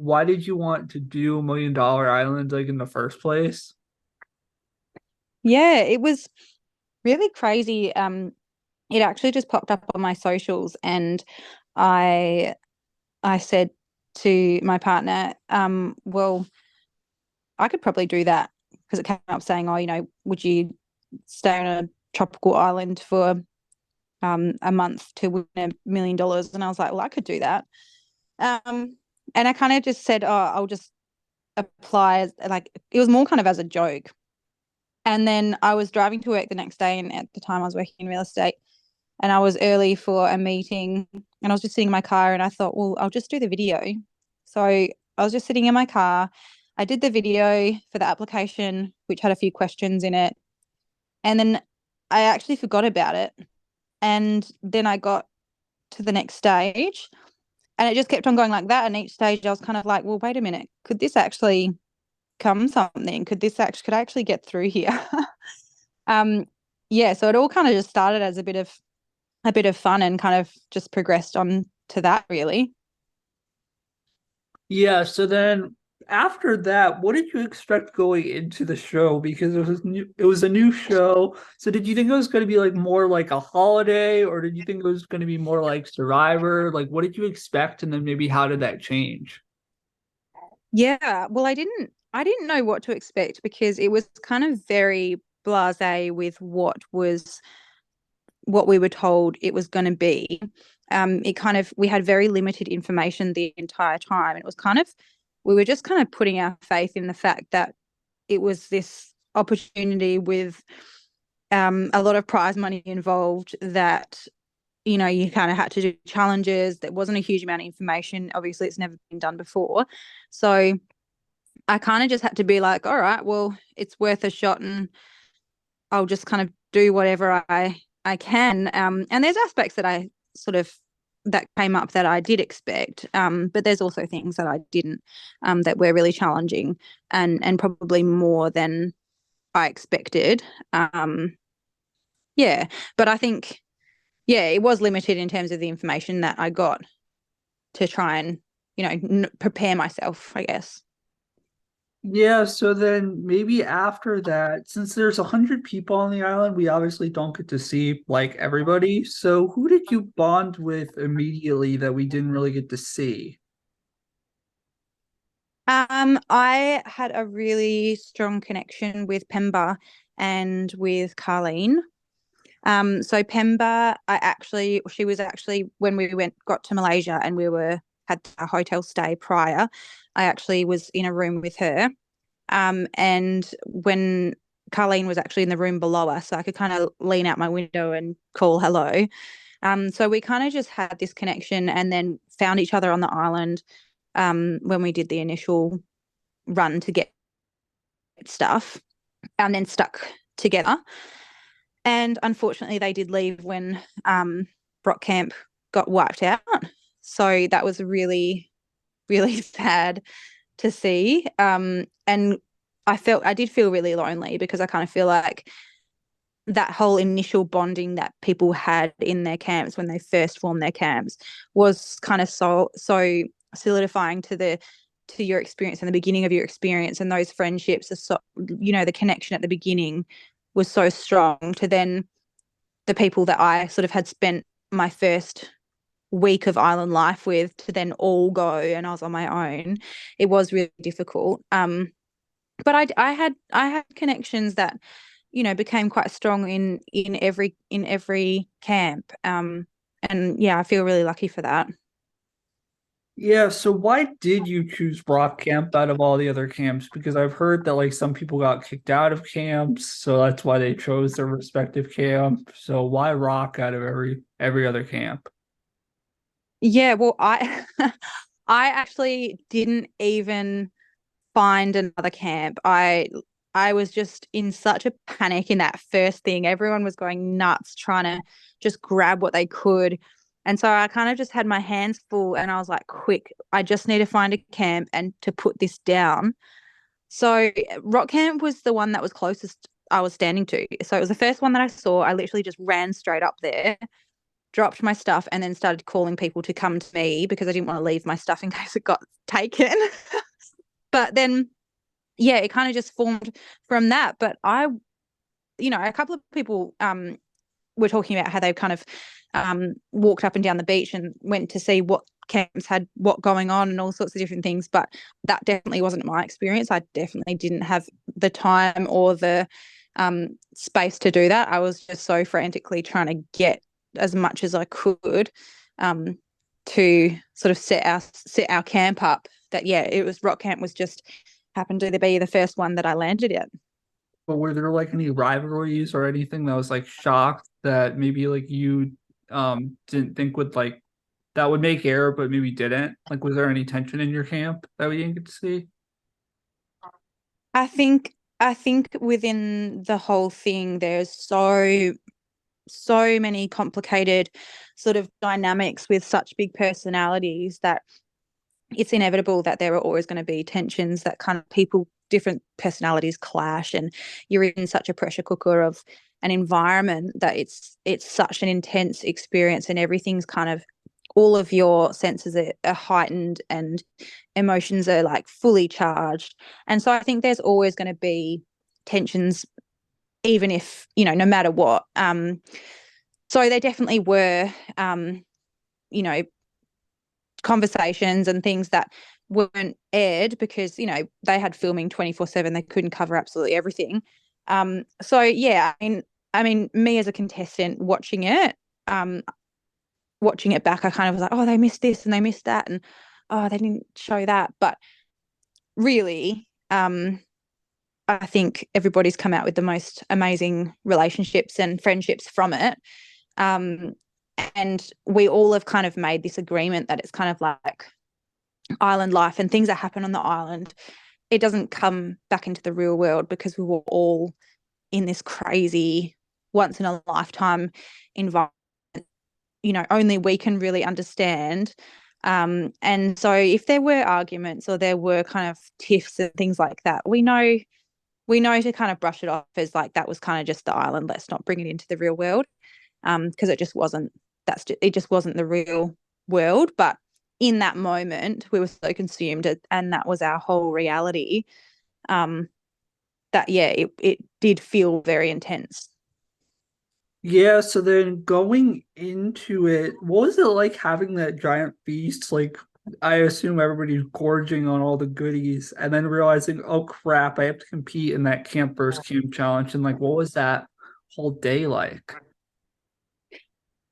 why did you want to do $1 Million Island like in the first place? Yeah, it was really crazy. It actually just popped up on my socials, and I I said to my partner, well, I could probably do that because it came up saying, oh, would you stay on a tropical island for a month to win $1 million? And I was like, well, I could do that. And I kind of just said, oh, I'll just apply as like it was more kind of as a joke. And then I was driving to work the next day, and at the time I was working in real estate, and I was early for a meeting, and I was just sitting in my car, and I thought, well, I'll just do the video. So I was just sitting in my car. I did the video for the application, which had a few questions in it. And then I actually forgot about it. And then I got to the next stage, and it just kept on going like that. And each stage I was kind of like, well, wait a minute, could this actually come something? Could I actually get through here? um, yeah, so it all kind of just started as a bit of fun and kind of just progressed on to that really. Yeah, so then after that, what did you expect going into the show? Because it was a new show. So did you think it was going to be like more like a holiday, or did you think it was going to be more like Survivor? Like what did you expect, and then maybe how did that change? Yeah, well, I didn't know what to expect because it was kind of very blasé with what we were told it was going to be. It kind of we had very limited information the entire time. It was kind of we were just kind of putting our faith in the fact that it was this opportunity with a lot of prize money involved, that you kind of had to do challenges. There wasn't a huge amount of information. Obviously, it's never been done before. So I kind of just had to be like, all right, well, it's worth a shot, and I'll just kind of do whatever I can. And there's aspects that I sort of that came up that I did expect, but there's also things that I didn't, that were really challenging and probably more than I expected. Yeah, but I think yeah, it was limited in terms of the information that I got to try and prepare myself, I guess. Yeah, so then maybe after that, since there's 100 people on the island, we obviously don't get to see like everybody. So who did you bond with immediately that we didn't really get to see? I had a really strong connection with Pemba and with Carlene. So Pemba, she was actually when we got to Malaysia and we had a hotel stay prior. I actually was in a room with her. And when Carlene was actually in the room below us, so I could kind of lean out my window and call hello. So we kind of just had this connection and then found each other on the island, when we did the initial run to get stuff, and then stuck together. And unfortunately, they did leave when Rock Camp got wiped out. So that was really, really sad to see. And I did feel really lonely because I kind of feel like that whole initial bonding that people had in their camps when they first formed their camps was kind of so solidifying to your experience and the beginning of your experience, and those friendships are so the connection at the beginning was so strong to then the people that I sort of had spent my first week of island life with to then all go and I was on my own. It was really difficult. But I had connections that became quite strong in every camp. And yeah, I feel really lucky for that. Yeah, so why did you choose Rock Camp out of all the other camps? Because I've heard that like some people got kicked out of camps, so that's why they chose their respective camp. So why Rock out of every other camp? Yeah, well, I I actually didn't even find another camp. I was just in such a panic in that first thing. Everyone was going nuts trying to just grab what they could. And so I kind of just had my hands full and I was like, quick, I just need to find a camp and to put this down. So Rock Camp was the one that was closest I was standing to. So it was the first one that I saw. I literally just ran straight up there. dropped my stuff, and then started calling people to come to me because I didn't want to leave my stuff in case it got taken. But then, yeah, it kind of just formed from that. But a couple of people were talking about how they kind of walked up and down the beach and went to see what camps had what going on and all sorts of different things. But that definitely wasn't my experience. I definitely didn't have the time or the space to do that. I was just so frantically trying to get as much as I could um, to sort of set our camp up. That yeah, it was rock camp was just happened to be the first one that I landed at. But were there like any rivalries or anything that was like shocked that maybe like you didn't think would like that would make air, but maybe didn't? Like, was there any tension in your camp that we didn't get to see? I think within the whole thing, there's so many complicated sort of dynamics with such big personalities that it's inevitable that there are always going to be tensions that kind of people different personalities clash, and you're in such a pressure cooker of an environment that it's such an intense experience, and everything's kind of all of your senses are heightened and emotions are like fully charged. And so I think there's always going to be tensions, even if no matter what. So there definitely were you know conversations and things that weren't aired because they had filming 24/7. They couldn't cover absolutely everything. So yeah, I mean me as a contestant um watching it back, I kind of was like, oh, they missed this and they missed that, and oh, they didn't show that. But really, I think everybody's come out with the most amazing relationships and friendships from it. um and we all have kind of made this agreement that it's kind of like island life and things that happen on the island, it doesn't come back into the real world because we were all in this crazy once in a lifetime environment. Only we can really understand. And so if there were arguments or there were kind of tiffs and things like that, we know to kind of brush it off as like that was kind of just the island. Let's not bring it into the real world. Because it just wasn't the real world. But in that moment, we were so consumed, and that was our whole reality. Um, that yeah, it did feel very intense. Yeah, so then going into it, what was it like having that giant feast? Like, I assume everybody's gorging on all the goodies and then realizing, oh crap, I have to compete in that camp versus camp challenge. And like, what was that whole day like?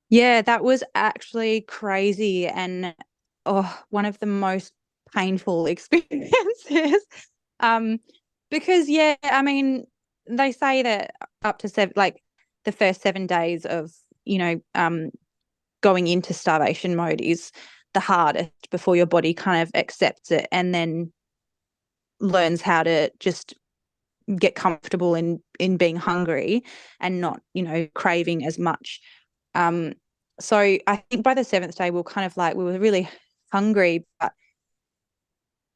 Yeah, that was actually crazy and one of the most painful experiences. Um, because yeah, I mean, they say that up to seven, like the first 7 days of you know um going into starvation mode is the hardest before your body kind of accepts it and then learns how to just get comfortable in being hungry and not craving as much. um so I think by the seventh day we were kind of like we were really hungry, but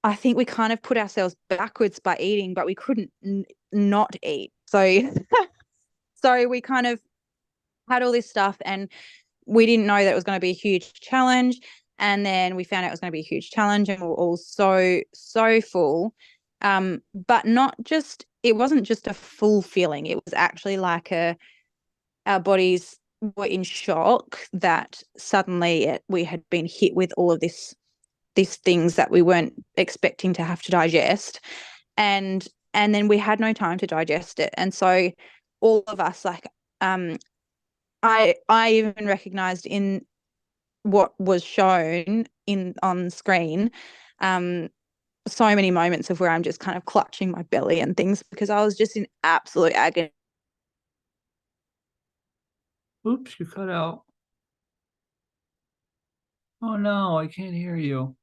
I think we kind of put ourselves backwards by eating, but we couldn't not eat. So so we kind of had all this stuff, and we didn't know that it was going to be a huge challenge. And then we found out it was going to be a huge challenge, and we were all so full. But not just it wasn't just a full feeling. It was actually like our bodies were in shock that suddenly we had been hit with all of these things that we weren't expecting to have to digest. And then we had no time to digest it. And so all of us like I even recognized in what was shown in on screen, um, so many moments of where I'm just kind of clutching my belly and things because I was just in absolute agony. Oops, you cut out. Oh no, I can't hear you.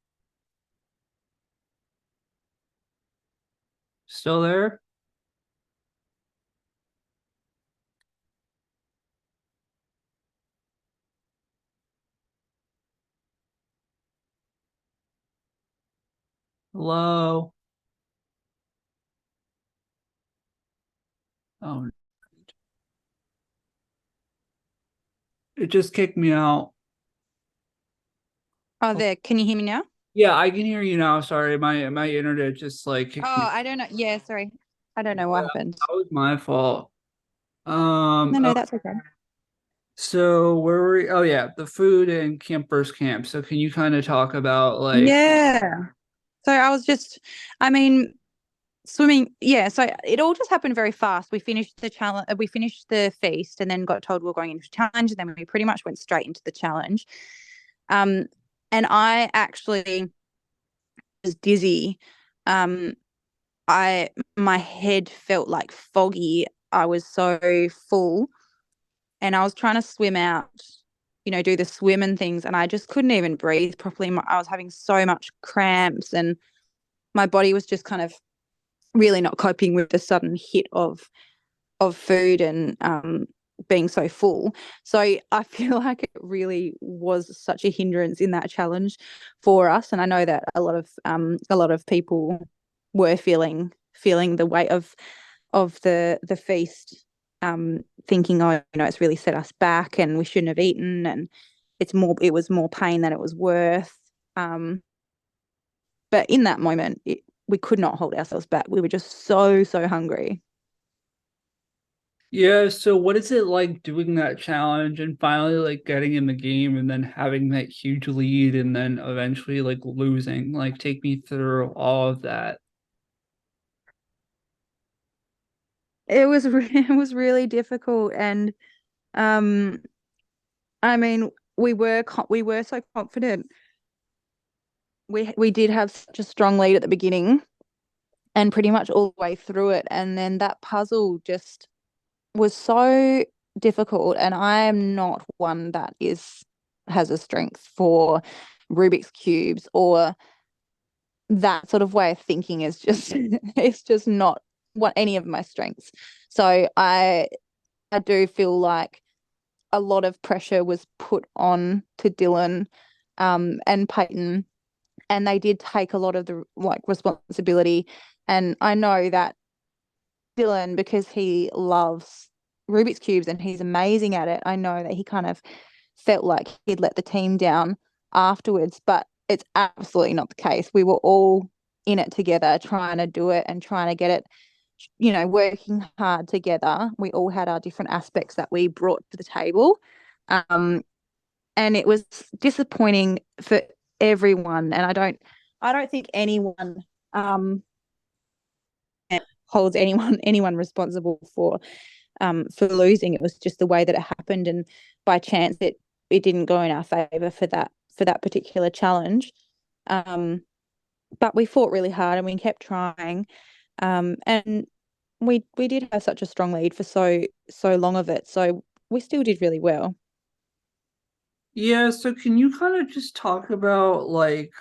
Still there? Hello? Oh, It just kicked me out. Oh, Oh, there. Can you hear me now? yeah, I can hear you now. Sorry, my internet just like kicked Oh, me. I don't know. Yeah, sorry. I don't know what Yeah, happened. that was my fault. No, Oh, no, that's okay. so where were we? Oh yeah, the food and campers camp. So can you kind of talk about like Yeah. So I was just, I mean, swimming. Yeah. So it all just happened very fast. We finished the challenge, we finished the feast and then got told we were going into the challenge. And then we pretty much went straight into the challenge. Um, and I actually was dizzy. Um, my head felt like foggy. I was so full and I was trying to swim out, do the swim and things, and I just couldn't even breathe properly. I was having so much cramps, and my body was just kind of really not coping with the sudden hit of food and being so full. So I feel like it really was such a hindrance in that challenge for us, and I know that a lot of people were feeling the weight of the feast, thinking, oh, it's really set us back and we shouldn't have eaten, and it was more pain than it was worth. Um, but in that moment, we could not hold ourselves back. We were just so, so hungry. yeah, so what is it like doing that challenge and finally like getting in the game and then having that huge lead and then eventually like losing? Like take me through all of that. It was really difficult, and um, I mean, we were so confident. We did have such a strong lead at the beginning, and pretty much all the way through it, and then that puzzle just was so difficult. And I am not one that is has a strength for Rubik's cubes, or that sort of way of thinking is just it's just not what any of my strengths. So I do feel like a lot of pressure was put on to Dylan, and Peyton, and they did take a lot of the like responsibility. And I know that Dylan, because he loves Rubik's cubes and he's amazing at it, I know that he kind of felt like he'd let the team down afterwards, but it's absolutely not the case. We were all in it together, trying to do it and trying to get it, working hard together. We all had our different aspects that we brought to the table. Um, and it was disappointing for everyone. And I don't think anyone um holds anyone responsible for losing. It was just the way that it happened, and by chance it didn't go in our favor for that particular challenge. Um, but we fought really hard and we kept trying. And we did have such a strong lead for so long of it. So we still did really well. Yeah, so can you kind of just talk about like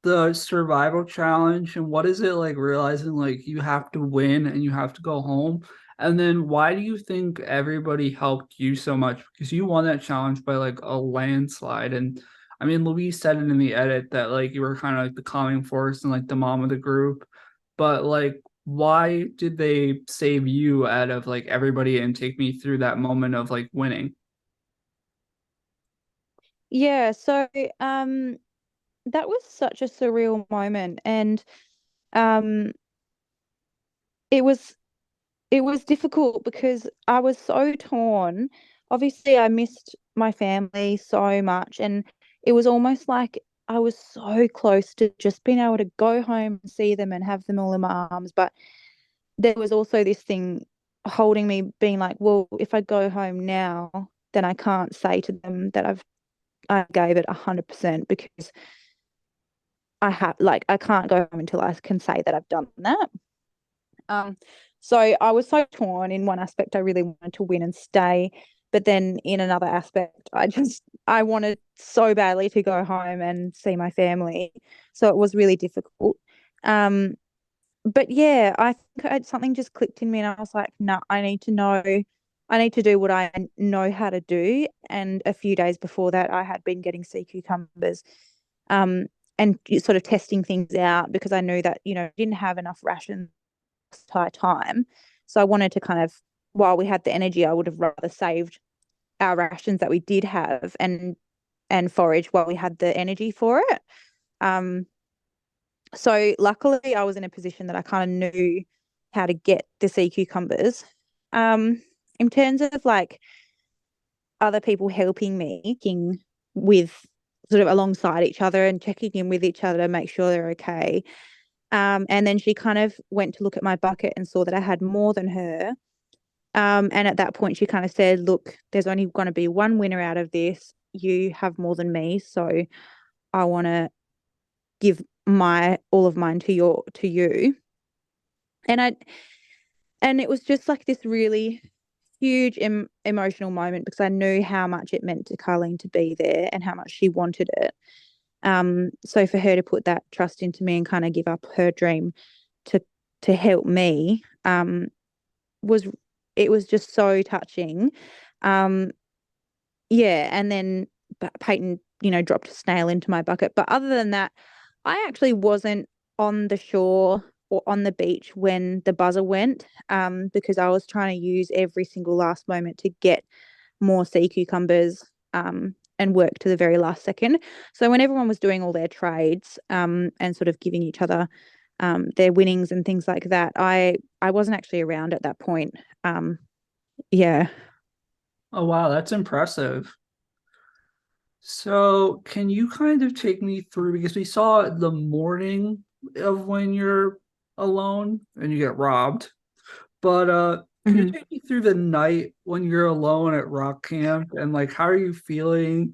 the survival challenge and what is it like realizing like you have to win and you have to go home? And then why do you think everybody helped you so much? Because you won that challenge by like a landslide. And I mean, Louise said it in the edit that like you were kind of like the calming force and like the mom of the group. But like, why did they save you out of like everybody and take me through that moment of like winning? Yeah, so um that was such a surreal moment, and um it was it was difficult because I was so torn. Obviously, I missed my family so much, and it was almost like I was so close to just being able to go home and see them and have them all in my arms. But there was also this thing holding me, being like, well, if I go home now, then I can't say to them that I gave it 100% because I can't go home until I can say that I've done that. Um, so I was so torn. In one aspect, I really wanted to win and stay, but then in another aspect, I wanted so badly to go home and see my family. So it was really difficult. Um, but yeah, I think something just clicked in me, and I was like, no, I need to do what I know how to do. And a few days before that, I had been getting sea cucumbers, um, and sort of testing things out because I knew that didn't have enough rations entire time. So I wanted to kind of, while we had the energy, I would have rather saved our rations that we did have and forage while we had the energy for it. Um, so luckily I was in a position that I kind of knew how to get the sea cucumbers. Um, in terms of like other people helping me with sort of alongside each other and checking in with each other to make sure they're okay. And then she kind of went to look at my bucket and saw that I had more than her. And at that point, she kind of said, "Look, there's only going to be one winner out of this. You have more than me, so I want to give my all of mine to you." And it was just like this really huge emotional moment because I knew how much it meant to Carlene to be there and how much she wanted it. So for her to put that trust into me and kind of give up her dream to help me, was it was just so touching. Um, yeah, and then Peyton, dropped a snail into my bucket. But other than that, I actually wasn't on the shore or on the beach when the buzzer went, because I was trying to use every single last moment to get more sea cucumbers, and work to the very last second. So when everyone was doing all their trades, and sort of giving each other, their winnings and things like that, I wasn't actually around at that point. Um, yeah. Oh wow, that's impressive. So, can you kind of take me through because we saw the morning of when you're alone and you get robbed, but can you Mhm. take me through the night when you're alone at rock camp and like how are you feeling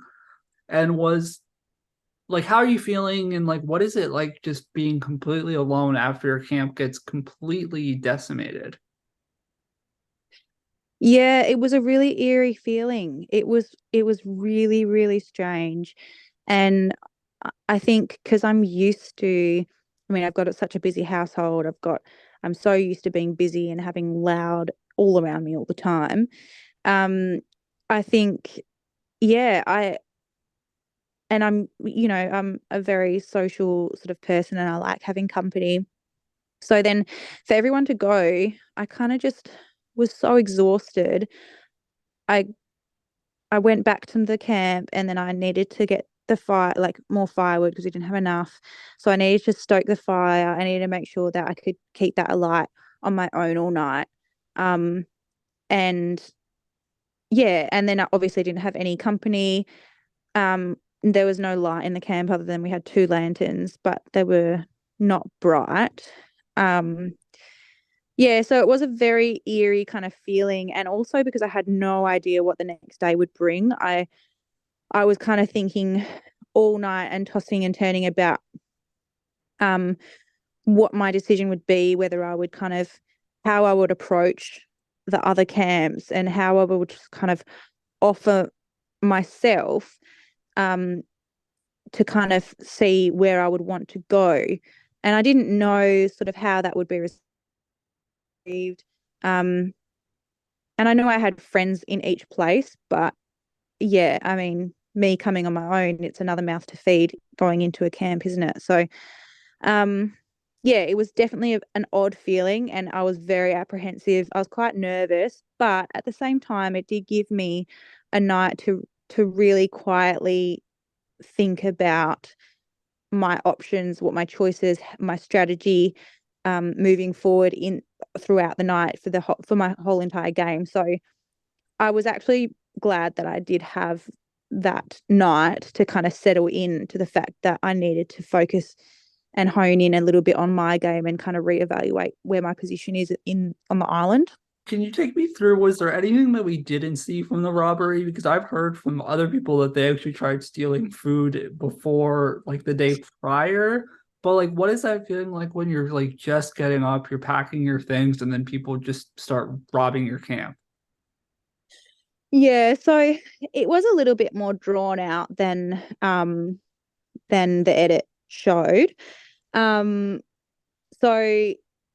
and was like how are you feeling and like what is it like just being completely alone after your camp gets completely decimated? Yeah, it was a really eerie feeling. It was really, really strange. And I think because I'm used to, I mean, I've got such a busy household. I'm so used to being busy and having loud all around me all the time. Um, I think, yeah, I'm a very social sort of person and I like having company. So then for everyone to go, I kind of just was so exhausted. I I went back to the camp and then I needed to get the fire, like more firewood because we didn't have enough. So I needed to stoke the fire. I needed to make sure that I could keep that alight on my own all night. Um, and yeah, and then I obviously didn't have any company. There was no light in the camp other than we had two lanterns, but they were not bright. Um, yeah, so it was a very eerie kind of feeling. And also because I had no idea what the next day would bring, I was kind of thinking all night and tossing and turning about, um, what my decision would be, whether I would kind of how I would approach the other camps and how I would just kind of offer myself, um, to kind of see where I would want to go. And I didn't know sort of how that would be received. Um, and I know I had friends in each place, but yeah, I mean, me coming on my own, it's another mouth to feed going into a camp, isn't it? So, um, yeah, it was definitely an odd feeling, and I was very apprehensive. I was quite nervous, but at the same time, it did give me a night to really quietly think about my options, what my choices, my strategy, moving forward in throughout the night for my whole entire game. So I was actually glad that I did have that night to kind of settle in to the fact that I needed to focus and hone in a little bit on my game and kind of reevaluate where my position is in on the island. Can you take me through? Was there anything that we didn't see from the robbery? Because I've heard from other people that they actually tried stealing food before, like the day prior. But like, what is that feeling like when you're like just getting up, you're packing your things, and then people just start robbing your camp? Yeah, so it was a little bit more drawn out than the edit showed. Um, So,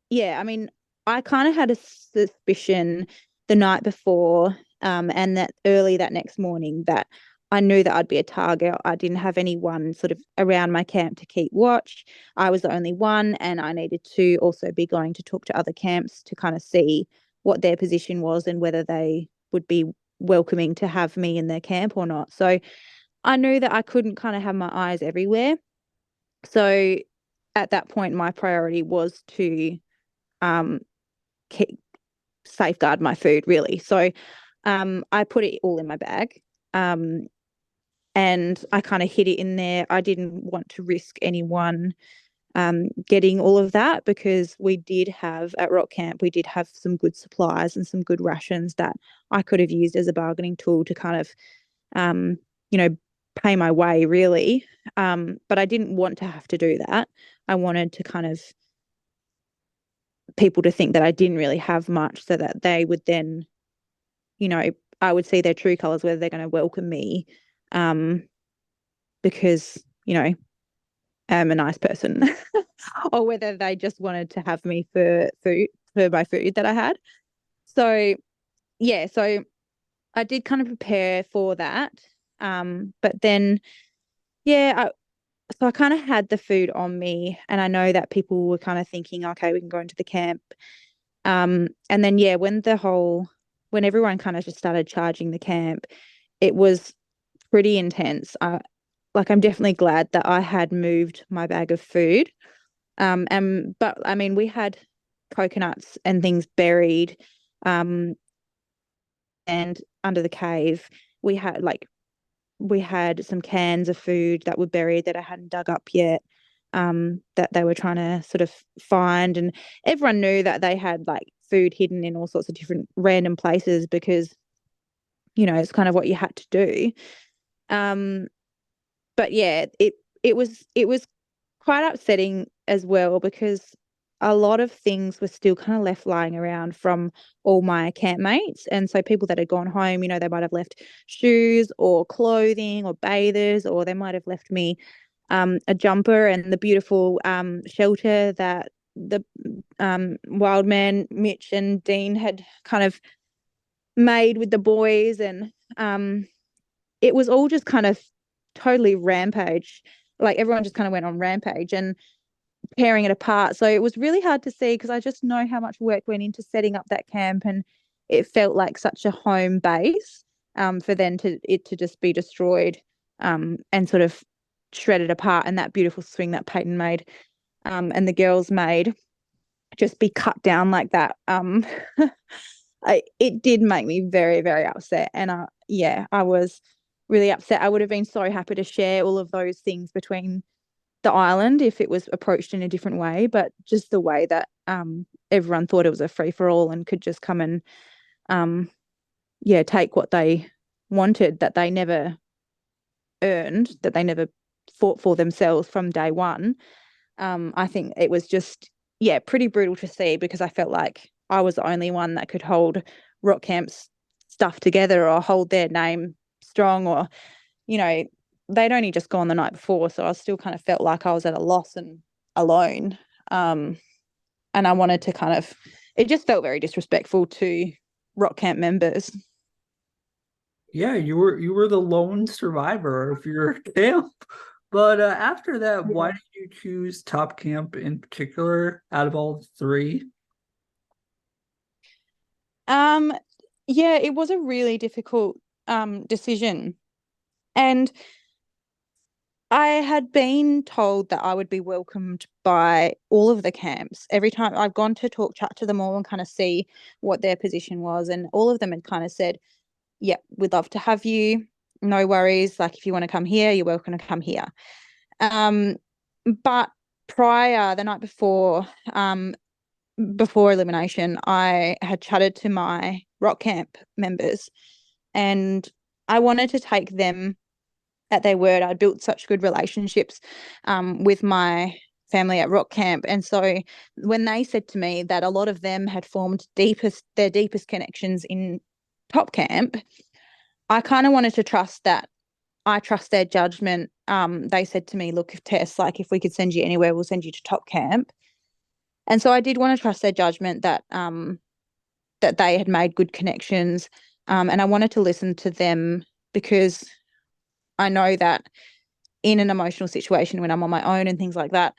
yeah, I mean, I kind of had a suspicion the night before, and that early that next morning that I knew that I'd be a target. I didn't have anyone sort of around my camp to keep watch. I was the only one, and I needed to also be going to talk to other camps to kind of see what their position was and whether they would be welcoming to have me in their camp or not. So I knew that I couldn't kind of have my eyes everywhere. So at that point, my priority was to um, keep, safeguard my food, really. So I put it all in my bag. Um, and I kind of hid it in there. I didn't want to risk anyone getting all of that because we did have at rock camp, we did have some good supplies and some good rations that I could have used as a bargaining tool to kind of, um, you know, pay my way really. But I didn't want to have to do that. I wanted to kind of people to think that I didn't really have much so that they would then, you know, I would see their true colors, whether they're going to welcome me um, because, you know, I'm a nice person or whether they just wanted to have me for food, for my food that I had. So, yeah, so I did kind of prepare for that. But then, yeah, so I kind of had the food on me, and I know that people were kind of thinking, okay, we can go into the camp. And then, yeah, when everyone kind of just started charging the camp, it was pretty intense. Like, I'm definitely glad that I had moved my bag of food. And but I mean, we had coconuts and things buried, um, and under the cave, we had like we had some cans of food that were buried that I hadn't dug up yet, that they were trying to sort of find, and everyone knew that they had like food hidden in all sorts of different random places because it's kind of what you had to do. Um, but yeah, it was quite upsetting as well because a lot of things were still kind of left lying around from all my campmates. And so people that had gone home, they might have left shoes or clothing or bathers, or they might have left me a jumper and the beautiful shelter that the wild man Mitch and Dean had kind of made with the boys. And it was all just kind of totally rampage. Like everyone just kind of went on rampage and tearing it apart. So it was really hard to see because I just know how much work went into setting up that camp, and it felt like such a home base for then to just be destroyed and sort of shredded apart, and that beautiful swing that Peyton made and the girls made just be cut down like that. It did make me very, very upset. And yeah, I was really upset. I would have been so happy to share all of those things between the island if it was approached in a different way, but just the way that everyone thought it was a free for all and could just come and yeah, take what they wanted that they never earned, that they never fought for themselves from day one. I think it was just, yeah, pretty brutal to see because I felt like I was the only one that could hold Rock Camp's stuff together or hold their name strong, or, you know, they'd only just gone the night before. So I still kind of felt like I was at a loss and alone. Um, and I wanted to kind of, it just felt very disrespectful to Rock Camp members. Yeah, you were the lone survivor of your camp. But after that, why Yeah. did you choose Top Camp in particular out of all three? Um, yeah, it was a really difficult decision. And I had been told that I would be welcomed by all of the camps. Every time I've gone to chat to them all and kind of see what their position was, and all of them had kind of said, "Yep, we'd love to have you. No worries. Like if you want to come here, you're welcome to come here." Um, but prior, the night before elimination, I had chatted to my rock camp members, and I wanted to take them at their word. I'd built such good relationships with my family at rock camp, and so when they said to me that a lot of them had formed their deepest connections in top camp, I kind of wanted to trust that. I trust their judgment. They said to me, "Look, if Tess, like if we could send you anywhere, we'll send you to top camp." And so I did want to trust their judgment that that they had made good connections, and I wanted to listen to them because I know that in an emotional situation when I'm on my own and things like that,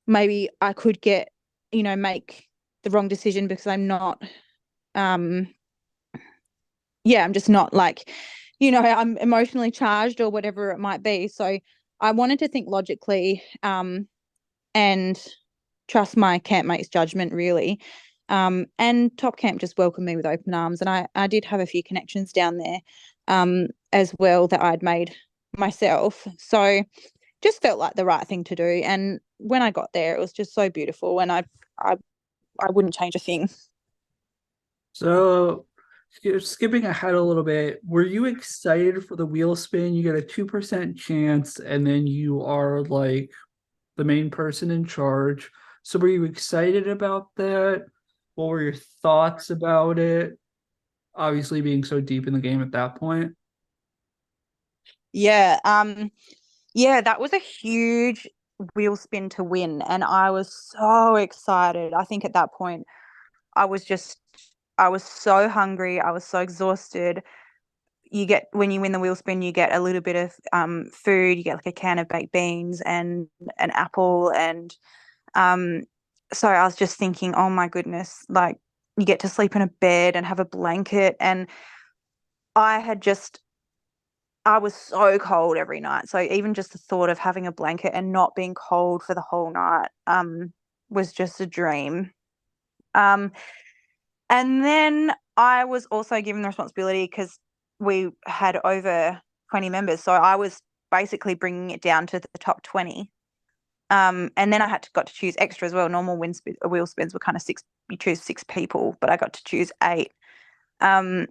maybe I could get, make the wrong decision because I'm not, um, yeah, I'm just not like, I'm emotionally charged or whatever it might be. So I wanted to think logically, and trust my campmates' judgment really. And Top Camp just welcomed me with open arms, and I did have a few connections down there, as well that I'd made myself. So just felt like the right thing to do. And when I got there, it was just so beautiful, and I, I wouldn't change a thing. So, skipping ahead a little bit, were you excited for the wheel spin? You get a 2% chance, and then you are like the main person in charge. So, were you excited about that? What were your thoughts about it? Obviously, being so deep in the game at that point. Yeah, yeah, that was a huge wheel spin to win, and I was so excited. I think at that point, I was just, I was so hungry. I was so exhausted. You get when you win the wheel spin, you get a little bit of food. You get like a can of baked beans and an apple, and um, so I was just thinking, oh my goodness, like you get to sleep in a bed and have a blanket, and I had just I was so cold every night. So even just the thought of having a blanket and not being cold for the whole night was just a dream. Um, and then I was also given the responsibility because we had over 20 members. So I was basically bringing it down to the top 20. And then I got to choose extra as well. Normal wheel spins were kind of six, you choose six people, but I got to choose eight. Um,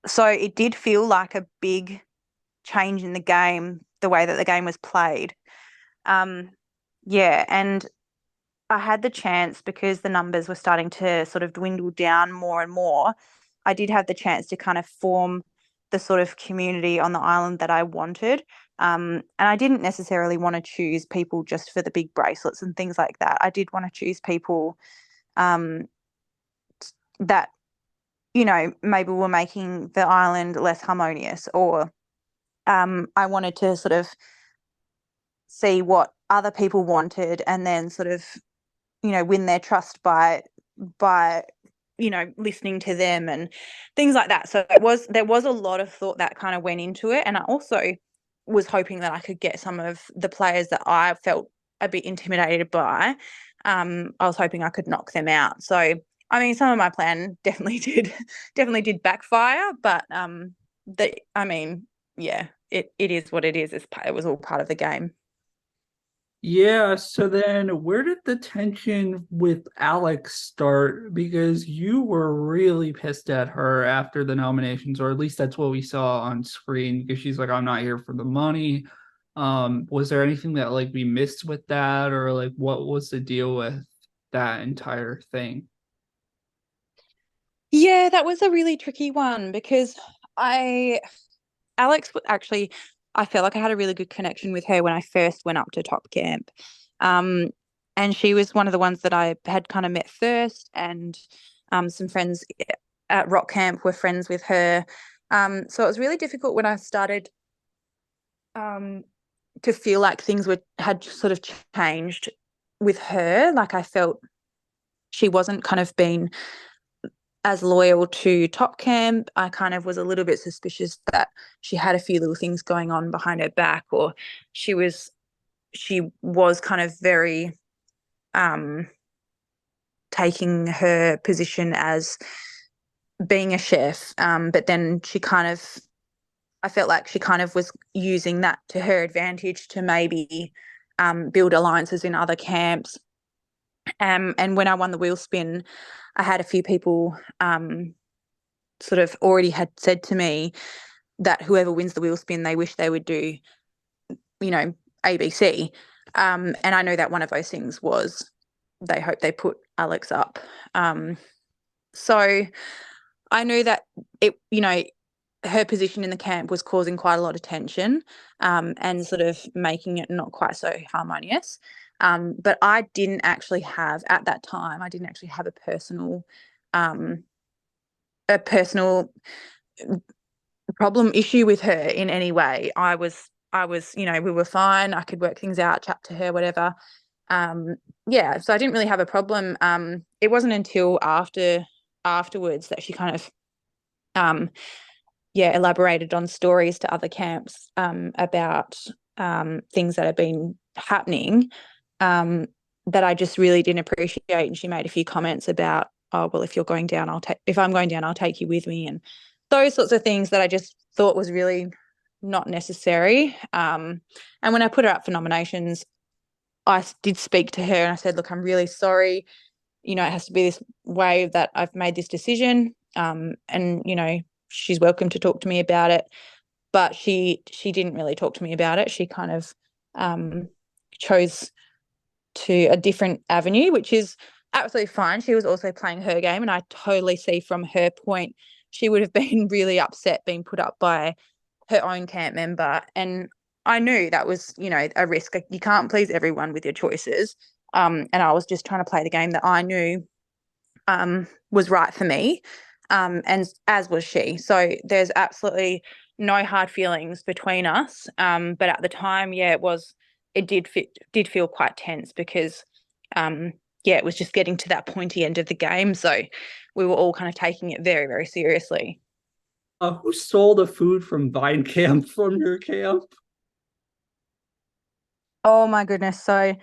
so it did feel like a big change in the game, the way that the game was played. Um, yeah, and I had the chance because the numbers were starting to sort of dwindle down more and more. I did have the chance to kind of form the sort of community on the island that I wanted. And I didn't necessarily want to choose people just for the big bracelets and things like that. I did want to choose people um, that, maybe were making the island less harmonious, or I wanted to sort of see what other people wanted and then sort of win their trust by listening to them and things like that. So there was a lot of thought that kind of went into it, and I also was hoping that I could get some of the players that I felt a bit intimidated by. I was hoping I could knock them out. So I mean, some of my plan definitely did backfire, but I mean, yeah, it is what it is. It was all part of the game. Yeah, so then where did the tension with Alex start? Because you were really pissed at her after the nominations, or at least that's what we saw on screen, because she's like, I'm not here for the money. Was there anything that like we missed with that, or like what was the deal with that entire thing? Yeah, that was a really tricky one because I Alex actually, I felt like I had a really good connection with her when I first went up to Top Camp. Um, and she was one of the ones that I had kind of met first, and some friends at Rock Camp were friends with her. So it was really difficult when I started um, to feel like things had sort of changed with her. Like I felt she wasn't kind of being as loyal to Top Camp. I kind of was a little bit suspicious that she had a few little things going on behind her back, or she was kind of very um, taking her position as being a chef. But then I felt like she kind of was using that to her advantage to maybe build alliances in other camps. And when I won the wheel spin, I had a few people sort of already had said to me that whoever wins the wheel spin, they wish they would do, you know, ABC. And I know that one of those things was they hope they put Alex up. Um, so I knew that her position in the camp was causing quite a lot of tension, and sort of making it not quite so harmonious. But at that time, I didn't actually have um, a personal problem issue with her in any way. We were fine. I could work things out, chat to her, whatever. Um, yeah, so I didn't really have a problem. It wasn't until afterwards that she kind of um, yeah, elaborated on stories to other camps about things that have been happening that I just really didn't appreciate. And she made a few comments about, oh, well, if you're going down, if I'm going down, I'll take you with me. And those sorts of things that I just thought was really not necessary. And when I put her up for nominations, I did speak to her and I said, look, I'm really sorry. It has to be this way that I've made this decision. And, she's welcome to talk to me about it. But she didn't really talk to me about it. She kind of chose to a different avenue, which is absolutely fine. She was also playing her game, and I totally see from her point, she would have been really upset being put up by her own camp member. And I knew that was, a risk. You can't please everyone with your choices. And I was just trying to play the game that I knew was right for me. And as was she. So there's absolutely no hard feelings between us. But at the time, yeah, it did feel quite tense because, yeah, it was just getting to that pointy end of the game. So we were all kind of taking it very, very seriously. Who stole the food from Vine Camp from your camp? Oh my goodness. So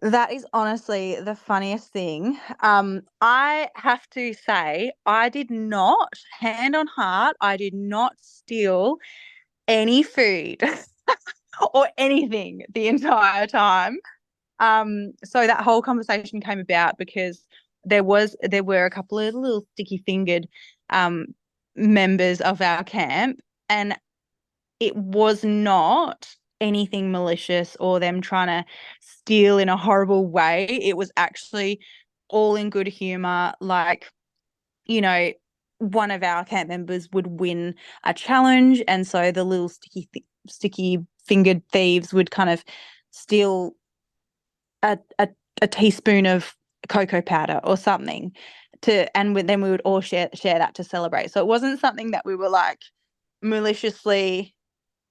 that is honestly the funniest thing. I have to say, I did not, hand on heart, I did not steal any food or anything the entire time. So that whole conversation came about because there were a couple of little sticky fingered um members of our camp, and it was not anything malicious or them trying to steal in a horrible way. It was actually all in good humor. Like, you know, one of our camp members would win a challenge, and so the little sticky fingered thieves would kind of steal a teaspoon of cocoa powder or something then we would all share that to celebrate. So it wasn't something that we were like maliciously,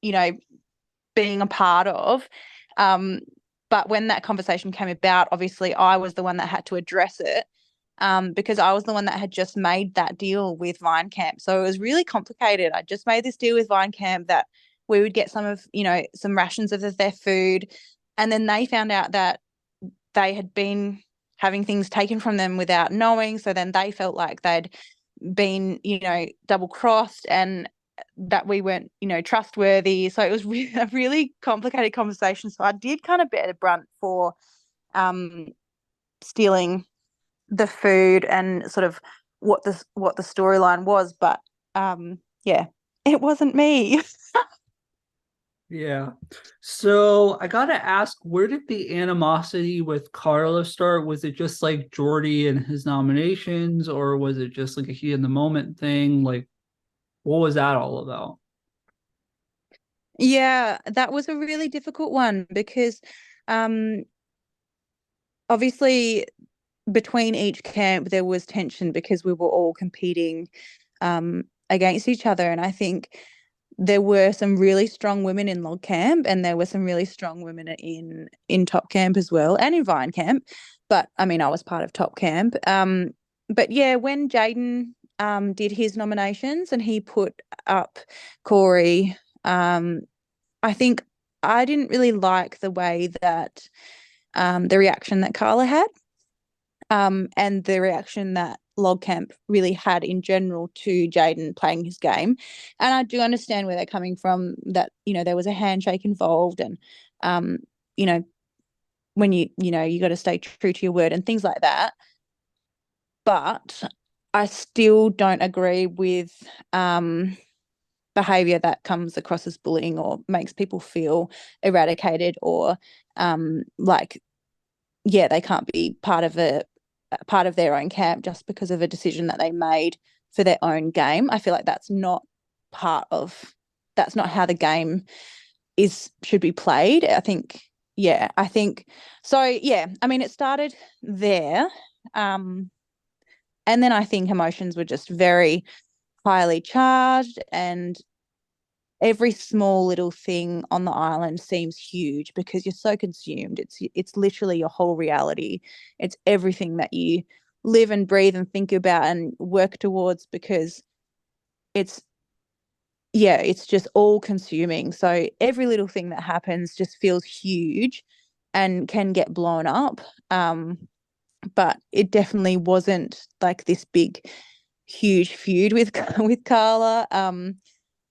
you know, being a part of. Um, but when that conversation came about, obviously I was the one that had to address it, because I was the one that had just made that deal with Vine Camp. So it was really complicated. I just made this deal with Vine Camp that we would get some rations of their food. And then they found out that they had been having things taken from them without knowing. So then they felt like they'd been, double crossed and that we weren't, trustworthy. So it was a really complicated conversation. So I did kind of bear the brunt for um, stealing the food and sort of what the storyline was. But yeah, it wasn't me. Yeah. So I gotta ask, where did the animosity with Carla start? Was it just like Jordy and his nominations, or was it just like a heat in the moment thing? Like, what was that all about? Yeah, that was a really difficult one because um, obviously between each camp there was tension because we were all competing against each other. And I think there were some really strong women in log camp and there were some really strong women in top camp as well and in vine camp. But I mean, I was part of top camp. But yeah, when Jaden did his nominations and he put up Corey, I think I didn't really like the way that the reaction that Carla had, and the reaction that Log Camp really had in general to Jaden playing his game. And I do understand where they're coming from, that, there was a handshake involved and, um, you know, when you got to stay true to your word and things like that. But I still don't agree with behavior that comes across as bullying or makes people feel eradicated or like, yeah, they can't be part of their own camp just because of a decision that they made for their own game. I feel like that's not how the game should be played. I think so. Yeah, I mean, it started there, and then I think emotions were just very highly charged, and every small little thing on the island seems huge because you're so consumed. It's literally your whole reality. It's everything that you live and breathe and think about and work towards because it's yeah, it's just all consuming. So every little thing that happens just feels huge and can get blown up. But it definitely wasn't like this big, huge feud with with Carla. I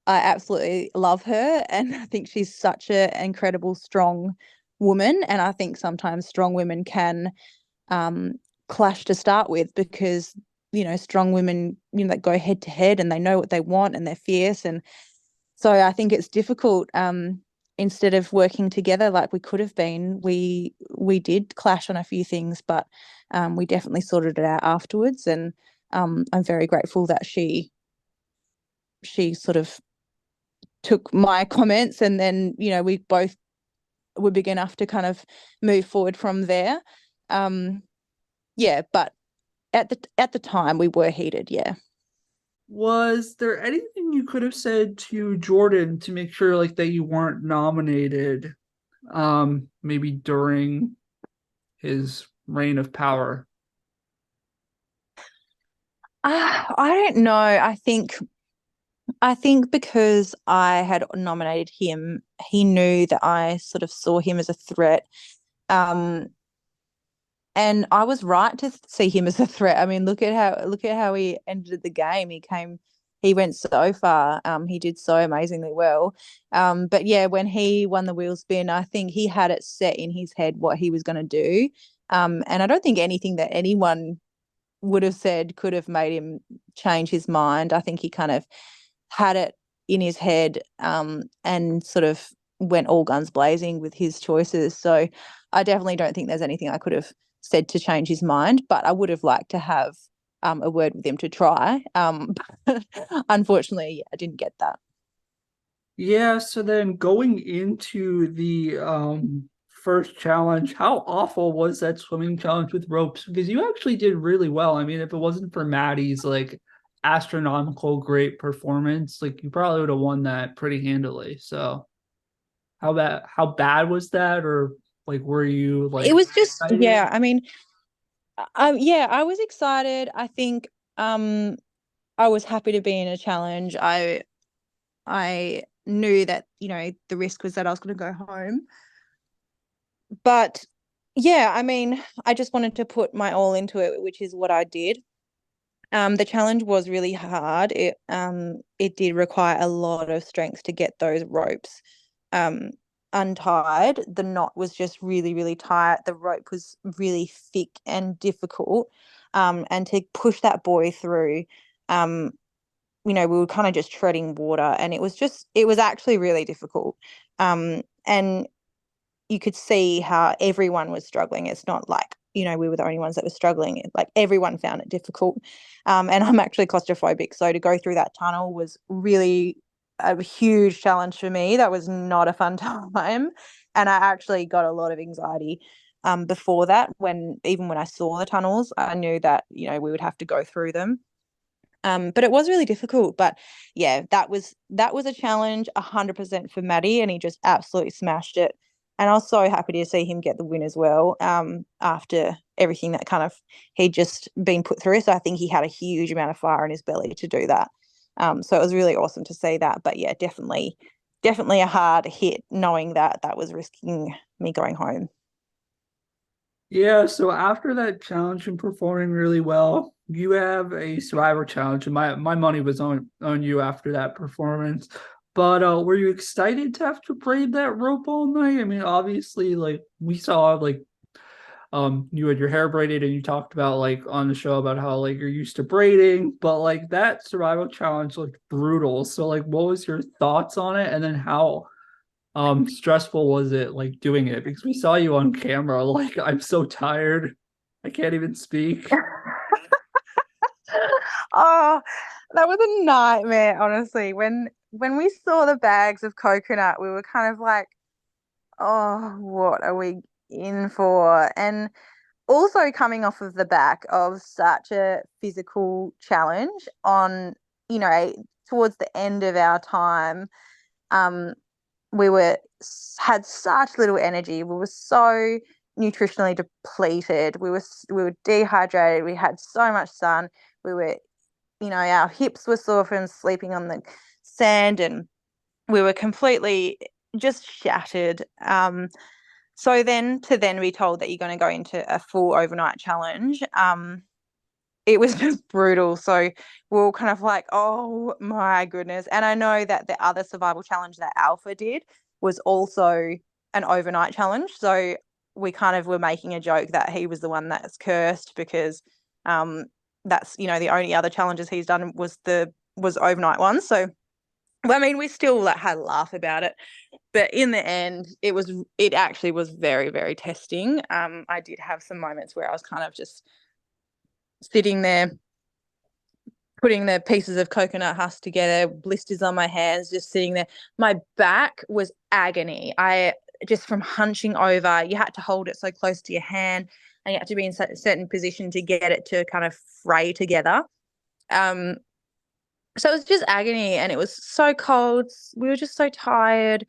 absolutely love her, and I think she's such an incredible, strong woman. And I think sometimes strong women can um, clash to start with because strong women that go head to head and they know what they want and they're fierce, and so I think it's difficult. Instead of working together like we could have been, we did clash on a few things, but we definitely sorted it out afterwards. And I'm very grateful that she sort of took my comments, and then we both were big enough to kind of move forward from there. Um, yeah, but at the time we were heated. Yeah. Was there anything you could have said to Jordan to make sure like that you weren't nominated, maybe during his reign of power? I don't know. I think because I had nominated him, he knew that I sort of saw him as a threat. Um, and I was right to see him as a threat. I mean, look at how he ended the game. He went so far. He did so amazingly well. But yeah, when he won the wheel spin, I think he had it set in his head what he was going to do. And I don't think anything that anyone would have said could have made him change his mind. I think he kind of had it in his head, and sort of went all guns blazing with his choices. So I definitely don't think there's anything I could have said to change his mind, but I would have liked to have a word with him to try. Unfortunately, I didn't get that. Yeah, so then going into the first challenge, how awful was that swimming challenge with ropes? Because you actually did really well. I mean, if it wasn't for Maddie's like astronomical great performance, like you probably would have won that pretty handily. So how bad was that? Or like were you It like was just, excited? yeah, I mean, yeah, I was excited. I think I was happy to be in a challenge. I knew that, the risk was that I was going to go home. But yeah, I mean, I just wanted to put my all into it, which is what I did. The challenge was really hard. It did require a lot of strength to get those ropes um untied. The knot was just really, really tight. The rope was really thick and difficult. And to push that boy through, um, we were kind of just treading water, and it was actually really difficult. And you could see how everyone was struggling. It's not like, we were the only ones that were struggling. Like everyone found it difficult. And I'm actually claustrophobic. So to go through that tunnel was really a huge challenge for me. That was not a fun time. And I actually got a lot of anxiety before that, even when I saw the tunnels, I knew that, we would have to go through them. But it was really difficult. But yeah, that was a challenge, 100% for Maddie, and he just absolutely smashed it. And I was so happy to see him get the win as well. After everything that kind of he'd just been put through, so I think he had a huge amount of fire in his belly to do that. So it was really awesome to see that. But yeah, definitely a hard hit, knowing that that was risking me going home. Yeah, so after that challenge and performing really well, you have a Survivor challenge, and my money was on you after that performance. But were you excited to have to braid that rope all night? I mean, obviously, like we saw, like you had your hair braided, and you talked about like on the show about how like you're used to braiding, but like that survival challenge looked brutal. So like, what was your thoughts on it, and then how stressful was it like doing it? Because we saw you on camera. Like, I'm so tired. I can't even speak. Oh, that was a nightmare, honestly. When we saw the bags of coconut, we were kind of like, oh, what are we in for? And also coming off of the back of such a physical challenge towards the end of our time, um, we had such little energy. We were so nutritionally depleted. We were dehydrated. We had so much sun. We were our hips were sore from sleeping on the sand, and we were completely just shattered. So then be told that you're going to go into a full overnight challenge, it was just brutal. So we are all kind of like, oh my goodness. And I know that the other survival challenge that Alpha did was also an overnight challenge. So we kind of were making a joke that he was the one that's cursed because that's, the only other challenges he's done was overnight ones. So I mean, we still like had a laugh about it, but in the end, it actually was very, very testing. I did have some moments where I was kind of just sitting there putting the pieces of coconut husk together, blisters on my hands, just sitting there. My back was agony. I just from hunching over, you had to hold it so close to your hand, and you had to be in a certain position to get it to kind of fray together. Um, so it was just agony, and it was so cold. We were just so tired.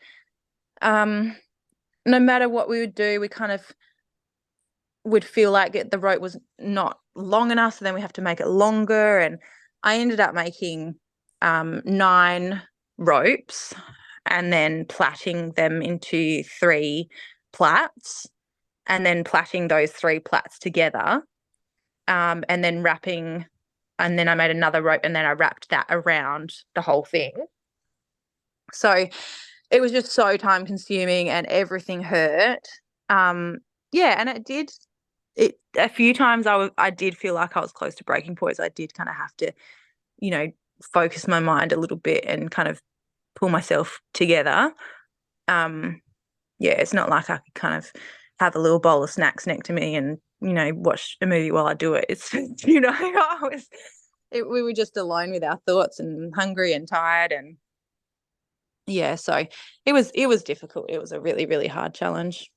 Um, no matter what we would do, we kind of would feel like the rope was not long enough, so then we have to make it longer. And I ended up making 9 ropes and then plaiting them into 3 plaits and then plaiting those 3 plaits together, and then wrapping. And then I made another rope and then I wrapped that around the whole thing. So it was just so time consuming and everything hurt. Yeah, and it did. It a few times I did feel like I was close to breaking points. I did kind of have to, you know, focus my mind a little bit and kind of pull myself together. Yeah, it's not like I could kind of have a little bowl of snacks next to me and, watch a movie while I do it. It's we were just alone with our thoughts and hungry and tired. And yeah, so it was difficult. It was a really, really hard challenge.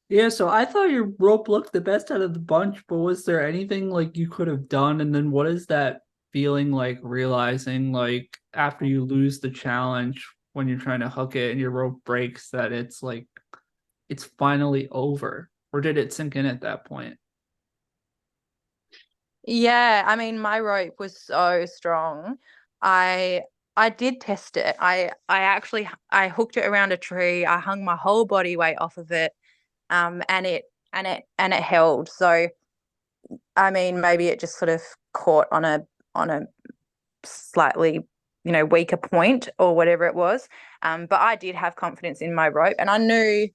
Yeah, so I thought your rope looked the best out of the bunch, but was there anything like you could have done? And then what is that feeling like realizing like after you lose the challenge when you're trying to hook it and your rope breaks that it's like it's finally over? Or did it sink in at that point? Yeah, I mean, my rope was so strong. I I did test it. I hooked it around a tree. I hung my whole body weight off of it. And it held. So I mean, maybe it just sort of caught on a slightly, weaker point or whatever it was. But I did have confidence in my rope, and I knew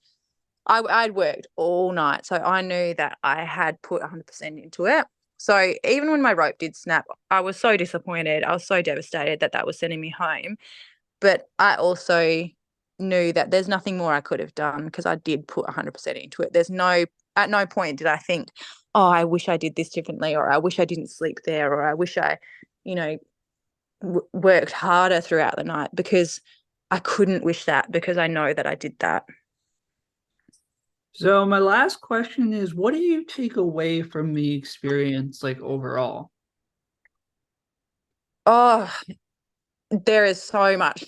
I'd worked all night, so I knew that I had put 100% into it. So even when my rope did snap, I was so disappointed. I was so devastated that was sending me home. But I also knew that there's nothing more I could have done because I did put 100% into it. At no point did I think, oh, I wish I did this differently, or I wish I didn't sleep there, or I wish I, you know, worked harder throughout the night, because I couldn't wish that because I know that I did that. So my last question is, what do you take away from the experience like overall? Oh, there is so much.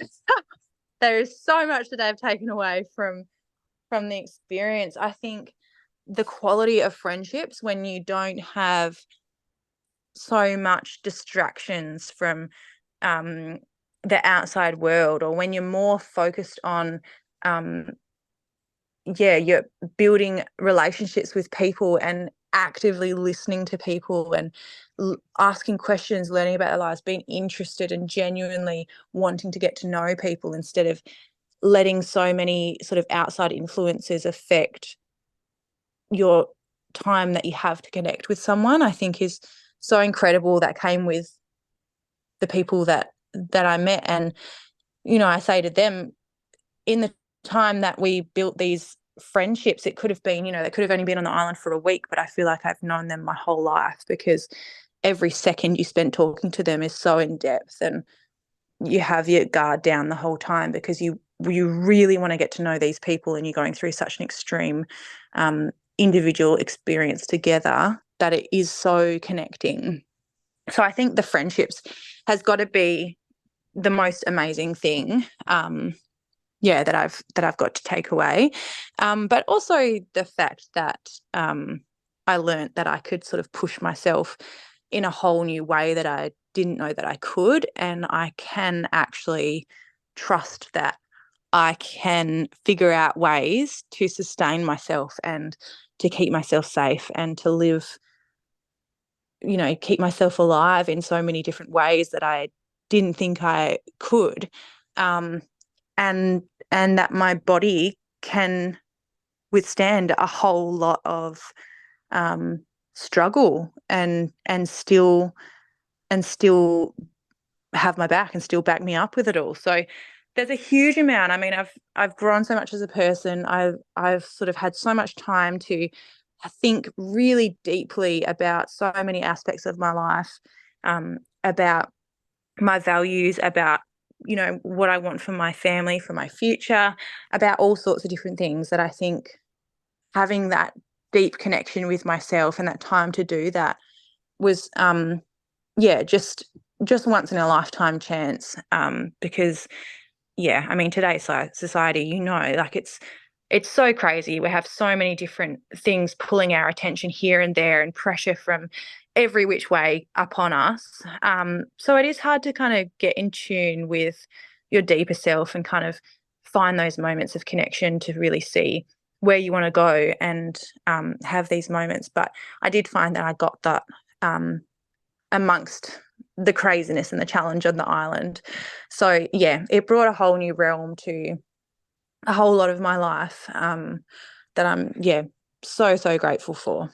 There is so much that I've taken away from the experience. I think the quality of friendships when you don't have so much distractions from um, the outside world, or when you're more focused on um, yeah, you're building relationships with people and actively listening to people and asking questions, learning about their lives, being interested and genuinely wanting to get to know people instead of letting so many sort of outside influences affect your time that you have to connect with someone, I think is so incredible. That came with the people that I met. And, I say to them, in the time that we built these friendships, it could have been, they could have only been on the island for a week, but I feel like I've known them my whole life, because every second you spend talking to them is so in depth, and you have your guard down the whole time because you really want to get to know these people, and you're going through such an extreme individual experience together that it is so connecting. So I think the friendships has got to be the most amazing thing, yeah, that I've got to take away. But also the fact that I learned that I could sort of push myself in a whole new way that I didn't know that I could. And I can actually trust that I can figure out ways to sustain myself and to keep myself safe and to live, keep myself alive in so many different ways that I didn't think I could. Um, and that my body can withstand a whole lot of struggle and still have my back and still back me up with it all. So there's a huge amount. I mean, I've grown so much as a person. I've sort of had so much time to think really deeply about so many aspects of my life, about my values, about what I want for my family, for my future, about all sorts of different things that I think having that deep connection with myself and that time to do that was yeah, just once in a lifetime chance. Because yeah, I mean, today's society, like it's so crazy. We have so many different things pulling our attention here and there and pressure from every which way upon us. So it is hard to kind of get in tune with your deeper self and kind of find those moments of connection to really see where you want to go and have these moments. But I did find that I got that amongst the craziness and the challenge on the island. So yeah, it brought a whole new realm to a whole lot of my life that I'm so grateful for.